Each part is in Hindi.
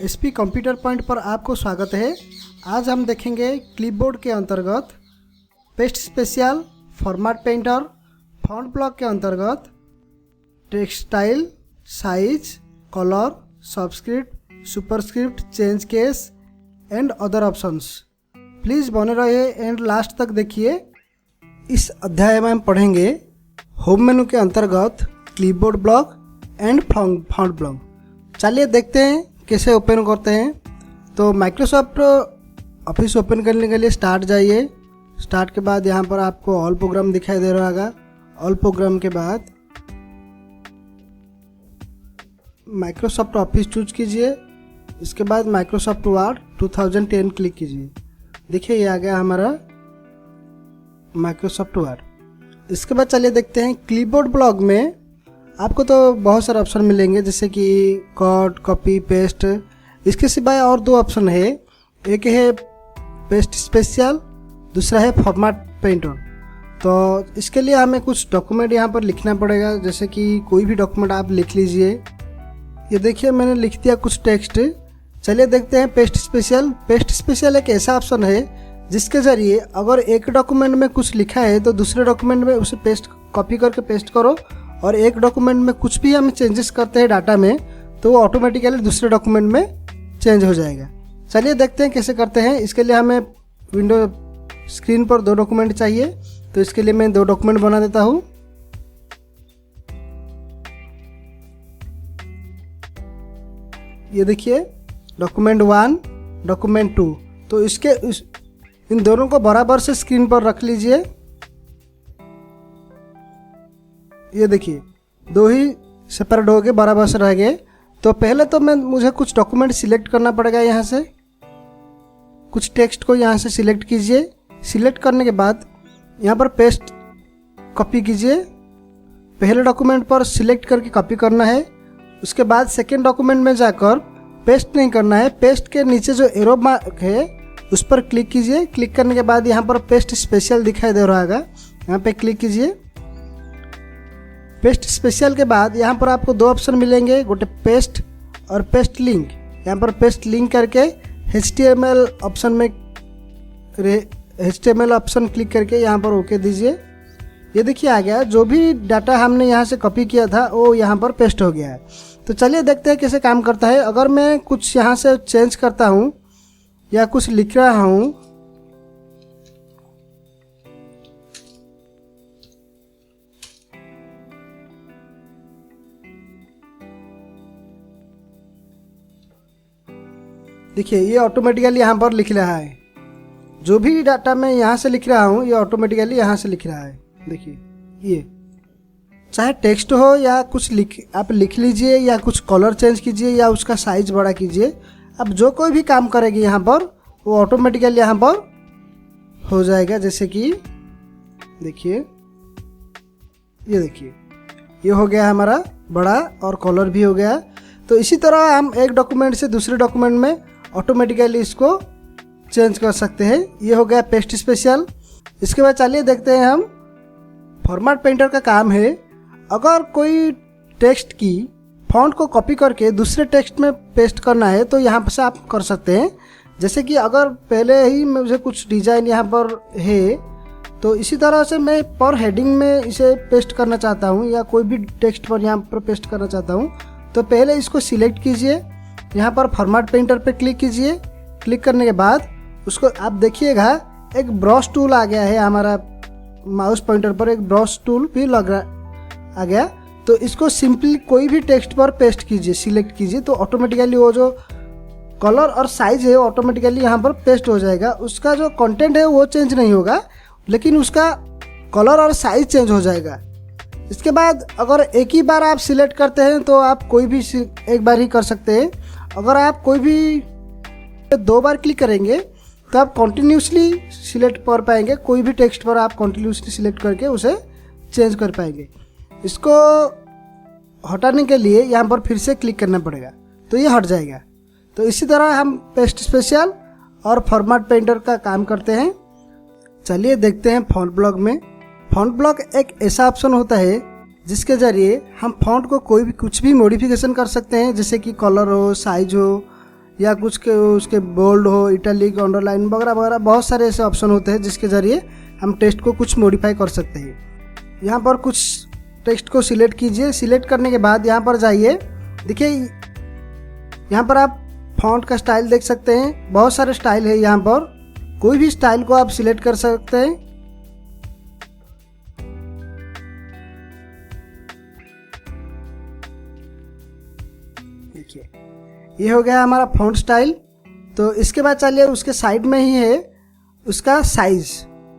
एसपी कंप्यूटर पॉइंट पर आपको स्वागत है। आज हम देखेंगे क्लिपबोर्ड के अंतर्गत paste special, format painter, font block के अंतर्गत text style, size, colour, subscript, superscript, change case and other options. Please बने रहिए एंड लास्ट तक देखिए। इस अध्याय में हम पढ़ेंगे होम मेनू के अंतर्गत clipboard block and font block. चलिए देखते हैं कैसे ओपन करते हैं। तो माइक्रोसॉफ्ट ऑफिस ओपन करने के लिए स्टार्ट जाइए। स्टार्ट के बाद यहाँ पर आपको ऑल प्रोग्राम दिखाई दे रहा होगा। ऑल प्रोग्राम के बाद माइक्रोसॉफ्ट ऑफिस चूज कीजिए। इसके बाद माइक्रोसॉफ्ट वर्ड 2010 क्लिक कीजिए। देखिए ये आ गया हमारा माइक्रोसॉफ्ट वर्ड। इसके बाद चलिए देखते हैं क्लिपबोर्ड ब्लॉक में आपको तो बहुत सारे ऑप्शन मिलेंगे, जैसे कि कट, कॉपी, पेस्ट। इसके सिवाय और दो ऑप्शन है, एक है पेस्ट स्पेशल, दूसरा है फॉर्मेट पेंटर। तो इसके लिए हमें कुछ डॉक्यूमेंट यहाँ पर लिखना पड़ेगा, जैसे कि कोई भी डॉक्यूमेंट आप लिख लीजिए। ये देखिए मैंने लिख दिया कुछ टेक्स्ट। चलिए देखते हैं पेस्ट स्पेशल। पेस्ट स्पेशल एक ऐसा ऑप्शन है जिसके ज़रिए अगर एक डॉक्यूमेंट में कुछ लिखा है तो दूसरे डॉक्यूमेंट में उसे पेस्ट कॉपी करके पेस्ट करो, और एक डॉक्यूमेंट में कुछ भी हम चेंजेस करते हैं डाटा में तो वो ऑटोमेटिकली दूसरे डॉक्यूमेंट में चेंज हो जाएगा। चलिए देखते हैं कैसे करते हैं। इसके लिए हमें विंडो स्क्रीन पर दो डॉक्यूमेंट चाहिए, तो इसके लिए मैं दो डॉक्यूमेंट बना देता हूँ। ये देखिए डॉक्यूमेंट 1, डॉक्यूमेंट 2। तो इन दोनों को बराबर से स्क्रीन पर रख लीजिए। ये देखिए दो ही सेपरेट हो गए, बराबर से रह गए। तो पहले तो मुझे कुछ डॉक्यूमेंट सिलेक्ट करना पड़ेगा। यहाँ से कुछ टेक्स्ट को यहाँ से सिलेक्ट कीजिए। सिलेक्ट करने के बाद यहाँ पर पेस्ट कॉपी कीजिए। पहले डॉक्यूमेंट पर सिलेक्ट करके कॉपी करना है। उसके बाद सेकेंड डॉक्यूमेंट में जाकर पेस्ट नहीं करना है। पेस्ट के नीचे जो एरो मार्क है उस पर क्लिक कीजिए। क्लिक करने के बाद यहाँ पर पेस्ट स्पेशल दिखाई दे रहा होगा, यहाँ पे क्लिक कीजिए। पेस्ट स्पेशल के बाद यहाँ पर आपको दो ऑप्शन मिलेंगे, गोटे पेस्ट और पेस्ट लिंक। यहाँ पर पेस्ट लिंक करके HTML ऑप्शन में HTML ऑप्शन क्लिक करके यहाँ पर ओके दीजिए। ये देखिए आ गया, जो भी डाटा हमने यहाँ से कॉपी किया था वो यहाँ पर पेस्ट हो गया है। तो चलिए देखते हैं कैसे काम करता है। अगर मैं कुछ यहाँ से चेंज करता हूँ या कुछ लिख रहा हूँ, देखिए ये ऑटोमेटिकली यहाँ पर लिख रहा है। जो भी डाटा मैं यहाँ से लिख रहा हूँ ये ऑटोमेटिकली यहाँ से लिख रहा है। देखिए ये चाहे टेक्स्ट हो या कुछ आप लिख लीजिए, या कुछ कलर चेंज कीजिए, या उसका साइज बड़ा कीजिए। अब जो कोई भी काम करेगी यहाँ पर वो ऑटोमेटिकली यहाँ पर हो जाएगा। जैसे कि देखिए ये देखिए ये हो गया हमारा बड़ा और कलर भी हो गया। तो इसी तरह हम एक डॉक्यूमेंट से दूसरे डॉक्यूमेंट में ऑटोमेटिकली इसको चेंज कर सकते हैं। ये हो गया पेस्ट स्पेशल। इसके बाद चलिए देखते हैं हम फॉर्मेट पेंटर का काम है। अगर कोई टेक्स्ट की फॉन्ट को कॉपी करके दूसरे टेक्स्ट में पेस्ट करना है तो यहाँ से आप कर सकते हैं। जैसे कि अगर पहले ही मुझे कुछ डिज़ाइन यहाँ पर है तो इसी तरह से मैं पर हेडिंग में इसे पेस्ट करना चाहता हूँ, या कोई भी टेक्स्ट पर यहाँ पर पेस्ट करना चाहता हूँ, तो पहले इसको सिलेक्ट कीजिए। यहाँ पर फॉर्मेट पेंटर पे क्लिक कीजिए। क्लिक करने के बाद उसको आप देखिएगा एक ब्रश टूल आ गया है। हमारा माउस पॉइंटर पर एक ब्रश टूल भी आ गया। तो इसको सिंपली कोई भी टेक्स्ट पर पेस्ट कीजिए, सिलेक्ट कीजिए, तो ऑटोमेटिकली वो जो कलर और साइज है ऑटोमेटिकली यहाँ पर पेस्ट हो जाएगा। उसका जो कंटेंट है वो चेंज नहीं होगा, लेकिन उसका कलर और साइज चेंज हो जाएगा। इसके बाद अगर एक ही बार आप सिलेक्ट करते हैं तो आप कोई भी एक बार ही कर सकते हैं। अगर आप कोई भी दो बार क्लिक करेंगे तो आप कंटिन्यूसली सिलेक्ट कर पाएंगे। कोई भी टेक्स्ट पर आप कंटिन्यूसली सिलेक्ट करके उसे चेंज कर पाएंगे। इसको हटाने के लिए यहाँ पर फिर से क्लिक करना पड़ेगा, तो ये हट जाएगा। तो इसी तरह हम पेस्ट स्पेशल और फॉर्मेट पेंटर का काम करते हैं। चलिए देखते हैं फॉन्ट ब्लॉक में। फॉन्ट ब्लॉक एक ऐसा ऑप्शन होता है जिसके ज़रिए हम फॉन्ट को कुछ भी मॉडिफिकेशन कर सकते हैं, जैसे कि कलर हो, साइज हो, या कुछ के उसके बोल्ड हो, इटैलिक, अंडरलाइन वगैरह वगैरह बहुत सारे ऐसे ऑप्शन होते हैं जिसके ज़रिए हम टेक्स्ट को कुछ मॉडिफाई कर सकते हैं। यहाँ पर कुछ टेक्स्ट को सिलेक्ट कीजिए। सिलेक्ट करने के बाद यहाँ पर जाइए, देखिए यहाँ पर आप फॉन्ट का स्टाइल देख सकते हैं। बहुत सारे स्टाइल है, यहाँ पर कोई भी स्टाइल को आप सिलेक्ट कर सकते हैं। देखिए ये हो गया हमारा फॉन्ट स्टाइल। तो इसके बाद चलिए उसके साइड में ही है उसका साइज।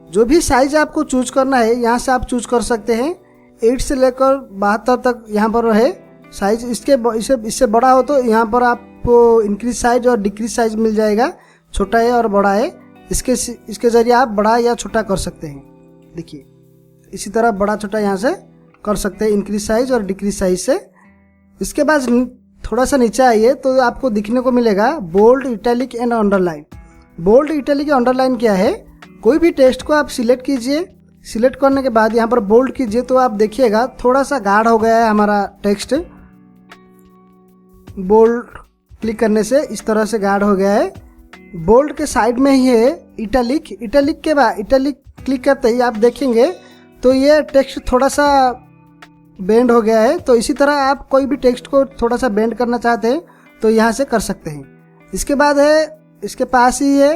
जो भी साइज आपको चूज करना है यहाँ से आप चूज कर सकते हैं। 8 से लेकर 72 तक यहाँ पर है साइज। इससे बड़ा हो तो यहाँ पर आपको इंक्रीज साइज और डिक्रीज साइज मिल जाएगा। छोटा है और बड़ा है, इसके ज़रिए आप बड़ा या छोटा कर सकते हैं। देखिए इसी तरह बड़ा छोटा यहाँ से कर सकते हैं इंक्रीज साइज और डिक्रीज साइज से। इसके बाद थोड़ा सा नीचे आइए तो आपको दिखने को मिलेगा bold, italic and underline. Bold, italic, underline क्या है? कोई भी टेक्स्ट को आप सिलेक्ट कीजिए। सिलेक्ट करने के बाद यहाँ पर बोल्ड कीजिए तो आप देखिएगा थोड़ा सा गाढ़ हो गया है हमारा टेक्स्ट। बोल्ड क्लिक करने से इस तरह से गाढ़ हो गया है। बोल्ड के साइड में ही है इटैलिक। इटैलिक के बाद इटैलिक क्लिक करते ही आप देखेंगे तो ये टेक्स्ट थोड़ा सा बेंड हो गया है। तो इसी तरह आप कोई भी टेक्स्ट को थोड़ा सा बेंड करना चाहते हैं तो यहाँ से कर सकते हैं। इसके बाद है, इसके पास ही है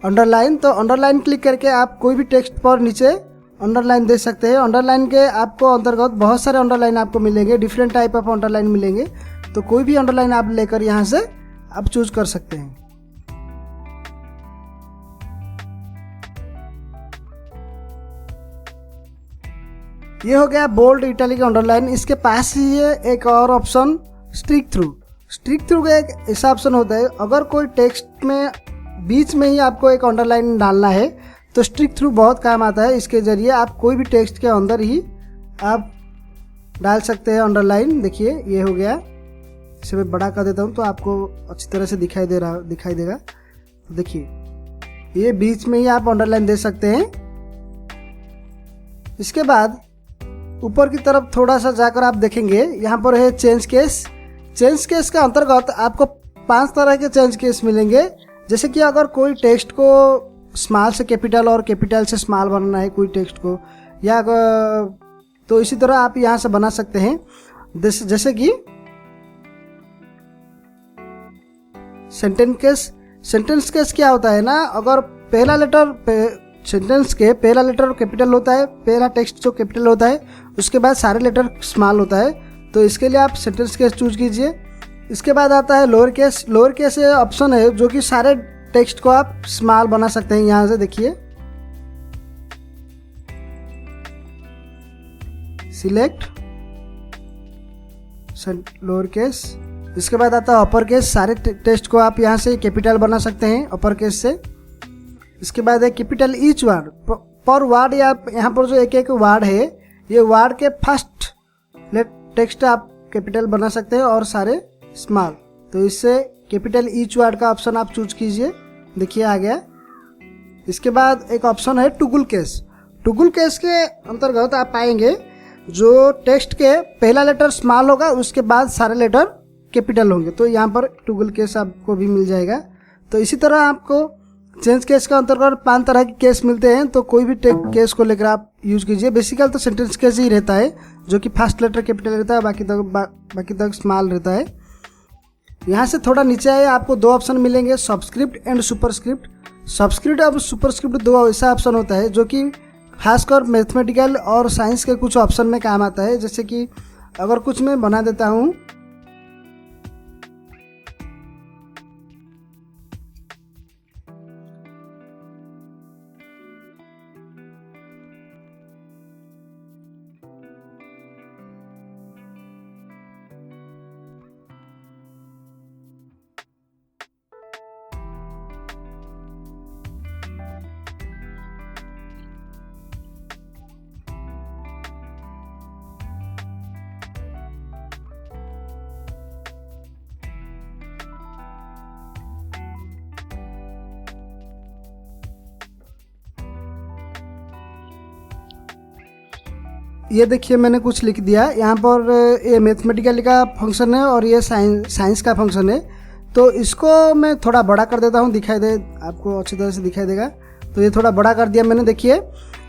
अंडरलाइन। तो अंडरलाइन क्लिक करके आप कोई भी टेक्स्ट पर नीचे अंडरलाइन दे सकते हैं। अंडरलाइन के आपको अंतर्गत बहुत सारे अंडरलाइन आपको मिलेंगे, डिफरेंट टाइप ऑफ अंडरलाइन मिलेंगे। तो कोई भी अंडरलाइन आप लेकर यहाँ से आप चूज कर सकते हैं। ये हो गया बोल्ड, इटैलिक, अंडरलाइन। इसके पास ही है एक और option strike through. Strike through का एक ऐसा ऑप्शन होता है, अगर कोई टेक्स्ट में बीच में ही आपको एक अंडरलाइन डालना है तो स्ट्रिक थ्रू बहुत काम आता है। इसके ज़रिए आप कोई भी टेक्स्ट के अंदर ही आप डाल सकते हैं अंडरलाइन। देखिए ये हो गया। इसे मैं बड़ा कर देता हूँ तो आपको अच्छी तरह से दिखाई देगा। देखिए ये बीच में ही आप अंडरलाइन दे सकते हैं। इसके बाद ऊपर की तरफ थोड़ा सा जाकर आप देखेंगे यहाँ पर है चेंज केस। चेंज केस के अंतर्गत आपको 5 तरह के चेंज केस मिलेंगे। जैसे कि अगर कोई टेक्स्ट को स्मॉल से कैपिटल और कैपिटल से स्मॉल बनाना है कोई टेक्स्ट को, या तो इसी तरह आप यहाँ से बना सकते हैं। जैसे कि सेंटेंस केस क्या होता है ना, अगर पहला लेटर सेंटेंस के पहला लेटर कैपिटल होता है, पहला टेक्स्ट जो कैपिटल होता है, उसके बाद सारे लेटर स्मॉल होता है, तो इसके लिए आप सेंटेंस केस चूज कीजिए। इसके बाद आता है lower case. Lower case option है जो कि सारे टेक्स्ट को आप स्मॉल बना सकते हैं। यहाँ से देखिए सिलेक्ट लोअर केस। इसके बाद आता है अपर केस। सारे टेक्स्ट को आप यहाँ से कैपिटल बना सकते हैं अपर केस से। इसके बाद है कैपिटल ईच वर्ड पर वर्ड, या यहाँ पर जो एक वर्ड है ये वर्ड के फर्स्ट टेक्स्ट आप कैपिटल बना सकते हैं और सारे स्मॉल। तो इससे कैपिटल ईच वर्ड का ऑप्शन आप चूज कीजिए। देखिए आ गया। इसके बाद एक ऑप्शन है टुगल केस। टुगल केस के अंतर्गत आप पाएंगे जो टेक्स्ट के पहला लेटर स्मॉल होगा उसके बाद सारे लेटर कैपिटल होंगे, तो यहाँ पर टुगल केस आपको भी मिल जाएगा। तो इसी तरह आपको चेंज केस का अंतर्गत 5 तरह के केस मिलते हैं। तो कोई भी केस को लेकर आप यूज कीजिए। बेसिकल तो सेंटेंस केस ही रहता है जो कि फर्स्ट लेटर कैपिटल रहता है, बाकी तक स्मॉल रहता है। यहाँ से थोड़ा नीचे आए आपको 2 ऑप्शन मिलेंगे, सबस्क्रिप्ट एंड सुपरस्क्रिप्ट। सबस्क्रिप्ट और सुपरस्क्रिप्ट 2 ऐसा ऑप्शन होता है जो कि खासकर मैथमेटिकल और साइंस के कुछ ऑप्शन में काम आता है। जैसे कि अगर कुछ मैं बना देता हूँ, ये देखिए मैंने कुछ लिख दिया। यहाँ पर ये मैथमेटिकल का फंक्शन है और ये साइंस का फंक्शन है। तो इसको मैं थोड़ा बड़ा कर देता हूँ, दिखाई दे आपको अच्छी तरह से दिखाई देगा। तो ये थोड़ा बड़ा कर दिया मैंने। देखिए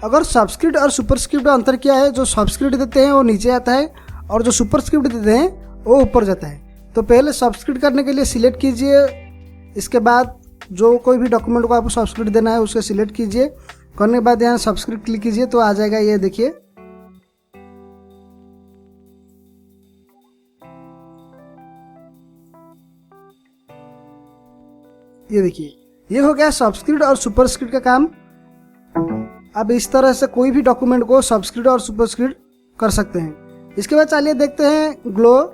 अगर सबस्क्रिप्ट और सुपरस्क्रिप्ट का अंतर क्या है, जो सबस्क्रिप्ट देते हैं वो नीचे आता है और जो सुपरस्क्रिप्ट देते हैं वो ऊपर जाता है। तो पहले सबस्क्रिप्ट करने के लिए सिलेक्ट कीजिए, इसके बाद जो कोई भी डॉक्यूमेंट को आपको सबस्क्रिप्ट देना है उसको सिलेक्ट कीजिए। करने के बाद यहाँ सबस्क्रिप्ट क्लिक कीजिए तो आ जाएगा ये देखिए। ये देखिए ये हो गया सबस्क्रिप्ट और सुपरस्क्रिप्ट का काम। अब इस तरह से कोई भी डॉक्यूमेंट को सबस्क्रिप्ट और सुपरस्क्रिप्ट कर सकते हैं। इसके बाद चलिए देखते हैं glow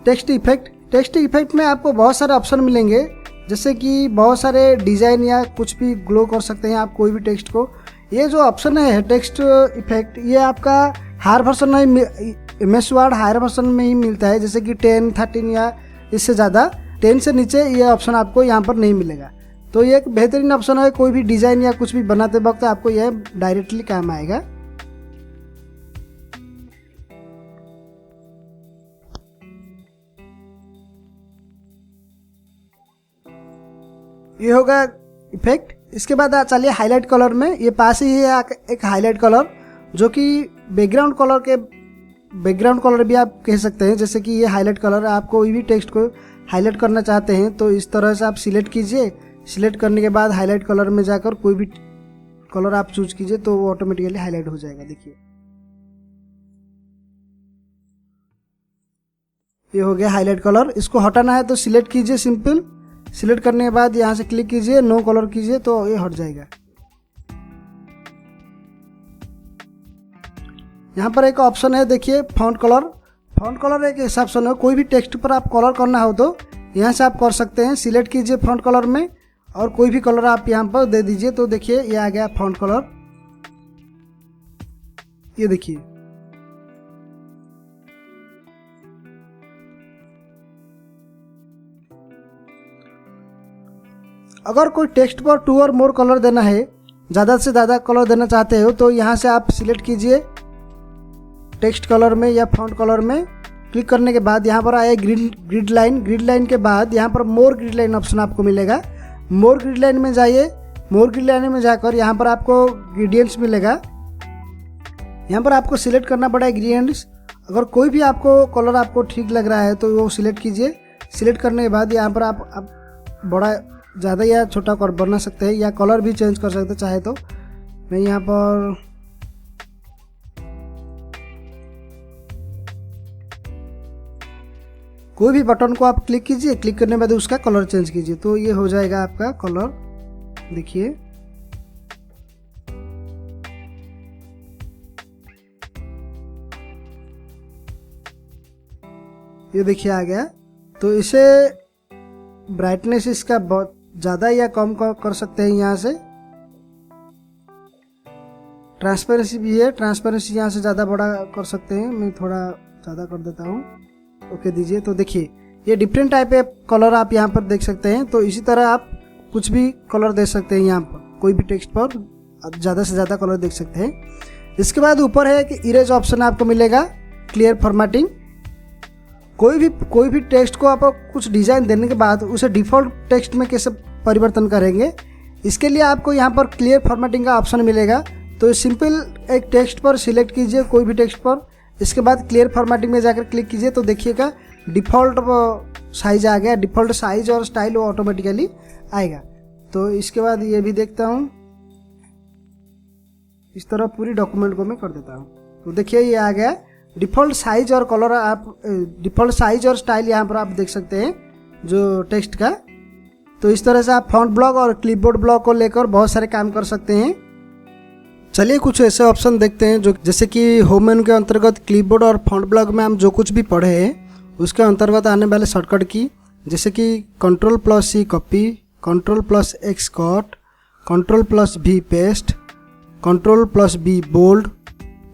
text effect. Text effect में आपको बहुत सारे ऑप्शन मिलेंगे, जैसे कि बहुत सारे डिज़ाइन या कुछ भी ग्लो कर सकते हैं आप कोई भी टेक्स्ट को। ये जो ऑप्शन है टेक्स्ट इफेक्ट, ये आपका हायर वर्जन में MS वर्ड हायर वर्जन में ही मिलता है, जैसे कि 10, 13 या इससे ज़्यादा। 10 से नीचे ये ऑप्शन आपको यहाँ पर नहीं मिलेगा। तो ये एक बेहतरीन ऑप्शन है, कोई भी डिज़ाइन या कुछ भी बनाते वक्त आपको यह डायरेक्टली काम आएगा। ये होगा इफेक्ट। इसके बाद चलिए हाईलाइट कलर में। ये पास ही है एक हाईलाइट कलर, जो कि बैकग्राउंड कलर भी आप कह सकते हैं। जैसे कि ये हाईलाइट कलर, आप कोई भी टेक्स्ट को हाईलाइट करना चाहते हैं तो इस तरह से आप सिलेक्ट कीजिए। सिलेक्ट करने के बाद हाईलाइट कलर में जाकर कोई भी कलर आप चूज कीजिए तो वो ऑटोमेटिकली हाईलाइट हो जाएगा। देखिए ये हो गया हाईलाइट कलर। इसको हटाना है तो सिलेक्ट कीजिए सिंपल। सिलेक्ट करने के बाद यहाँ से क्लिक कीजिए, नो कलर कीजिए तो ये हट जाएगा। यहाँ पर एक ऑप्शन है देखिए फॉन्ट कलर। फॉन्ट कलर एक ऐसा ऑप्शन है, कोई भी टेक्स्ट पर आप कलर करना हो तो यहाँ से आप कर सकते हैं। सिलेक्ट कीजिए फॉन्ट कलर में और कोई भी कलर आप यहाँ पर दे दीजिए। तो देखिए ये आ गया फॉन्ट कलर। ये देखिए अगर कोई टेक्स्ट पर 2 और मोर कलर देना है, ज़्यादा से ज़्यादा कलर देना चाहते हो तो यहाँ से आप सिलेक्ट कीजिए टेक्स्ट कलर में या फॉन्ट कलर में। क्लिक करने के बाद यहाँ पर आए ग्रिड लाइन। ग्रिड लाइन के बाद यहाँ पर मोर ग्रिड लाइन ऑप्शन आपको मिलेगा। मोर ग्रिड लाइन में जाइए। मोर ग्रिड लाइन में जाकर यहाँ पर आपको ग्रेडियंट्स मिलेगा। यहाँ पर आपको सिलेक्ट करना पड़ेगा ग्रेडियंट्स। अगर कोई भी आपको कलर आपको ठीक लग रहा है तो वो सिलेक्ट कीजिए। सिलेक्ट करने के बाद यहाँ पर आप बड़ा ज़्यादा या छोटा कर बना सकते हैं या कलर भी चेंज कर सकते हैं चाहे तो। मैं यहाँ पर कोई भी बटन को आप क्लिक कीजिए। क्लिक करने के बाद उसका कलर चेंज कीजिए तो ये हो जाएगा आपका कलर। देखिए ये देखिए आ गया। तो इसे ब्राइटनेस इसका बहुत ज़्यादा या कम कर सकते हैं यहाँ से। ट्रांसपेरेंसी भी है, ट्रांसपेरेंसी यहाँ से ज़्यादा बड़ा कर सकते हैं। मैं थोड़ा ज़्यादा कर देता हूँ, ओके दीजिए। तो देखिए ये डिफरेंट टाइप के कलर आप यहाँ पर देख सकते हैं। तो इसी तरह आप कुछ भी कलर दे सकते हैं। यहाँ पर कोई भी टेक्स्ट पर ज़्यादा से ज़्यादा कलर देख सकते हैं। इसके बाद ऊपर है कि इरेज ऑप्शन आपको मिलेगा, क्लियर फॉर्मेटिंग। कोई भी टेक्स्ट को आप कुछ डिज़ाइन देने के बाद उसे डिफ़ॉल्ट टेक्स्ट में कैसे परिवर्तन करेंगे, इसके लिए आपको यहाँ पर क्लियर फॉर्मेटिंग का ऑप्शन मिलेगा। तो सिंपल एक टेक्स्ट पर सिलेक्ट कीजिए, कोई भी टेक्स्ट पर। इसके बाद क्लियर फॉर्मेटिंग में जाकर क्लिक कीजिए तो देखिएगा डिफ़ॉल्ट साइज आ गया। डिफ़ॉल्ट साइज और स्टाइल वो ऑटोमेटिकली आएगा। तो इसके बाद ये भी देखता हूँ, इस तरह पूरी डॉक्यूमेंट को मैं कर देता हूँ। तो देखिए ये आ गया डिफ़ॉल्ट साइज और कलर। आप डिफ़ॉल्ट साइज और स्टाइल यहाँ पर आप देख सकते हैं जो टेक्स्ट का। तो इस तरह से आप फॉन्ट ब्लॉक और क्लिपबोर्ड ब्लॉक को लेकर बहुत सारे काम कर सकते हैं। चलिए कुछ ऐसे ऑप्शन देखते हैं जो जैसे कि होम मेनू के अंतर्गत क्लिपबोर्ड और फॉन्ट ब्लॉक में हम जो कुछ भी पढ़े हैं उसके अंतर्गत आने वाले शॉर्टकट की, जैसे कि Ctrl+C copy, Ctrl+X cut, Ctrl+V paste, Ctrl+B bold,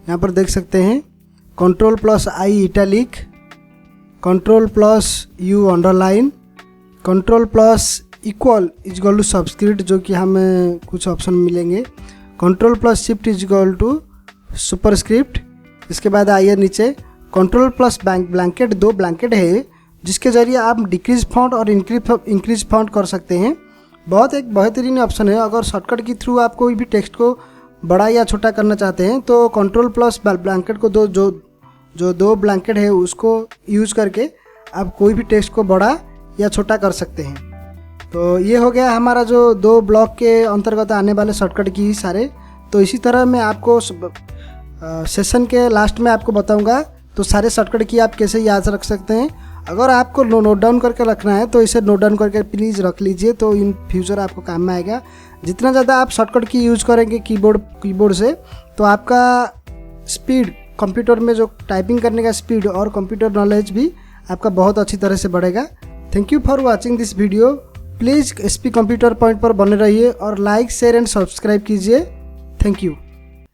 यहाँ पर देख सकते हैं Ctrl+I italic, Ctrl+U underline, Ctrl+= subscript जो कि हमें कुछ ऑप्शन मिलेंगे, Ctrl+Shift= सुपरस्क्रिप्ट। इसके बाद आइए नीचे Ctrl+ ब्लैंकेट, 2 ब्लैंकेट है जिसके ज़रिए आप डिक्रीज फॉन्ट और इंक्रीज फॉन्ट कर सकते हैं। बहुत एक बेहतरीन ऑप्शन है। अगर शॉर्टकट के थ्रू आप कोई भी टेक्स्ट को बड़ा या छोटा करना चाहते हैं तो कंट्रोल प्लस ब्लैंकेट को जो दो ब्लैंकेट है उसको यूज़ करके आप कोई भी टेक्स्ट को बड़ा या छोटा कर सकते हैं। तो ये हो गया हमारा जो 2 ब्लॉक के अंतर्गत आने वाले शॉर्टकट की सारे। तो इसी तरह मैं आपको सेशन के लास्ट में आपको बताऊंगा तो सारे शॉर्टकट की आप कैसे याद रख सकते हैं। अगर आपको नोट डाउन करके रखना है तो इसे नोट डाउन करके प्लीज़ रख लीजिए, तो इन फ्यूचर आपको काम में आएगा। जितना ज़्यादा आप शॉर्टकट की यूज़ करेंगे कीबोर्ड से तो आपका स्पीड, कंप्यूटर में जो टाइपिंग करने का स्पीड और कंप्यूटर नॉलेज भी आपका बहुत अच्छी तरह से बढ़ेगा। Thank you for watching this video. Please SP computer point पर बने रहिए और लाइक, शेयर एंड सब्सक्राइब कीजिए। Thank you.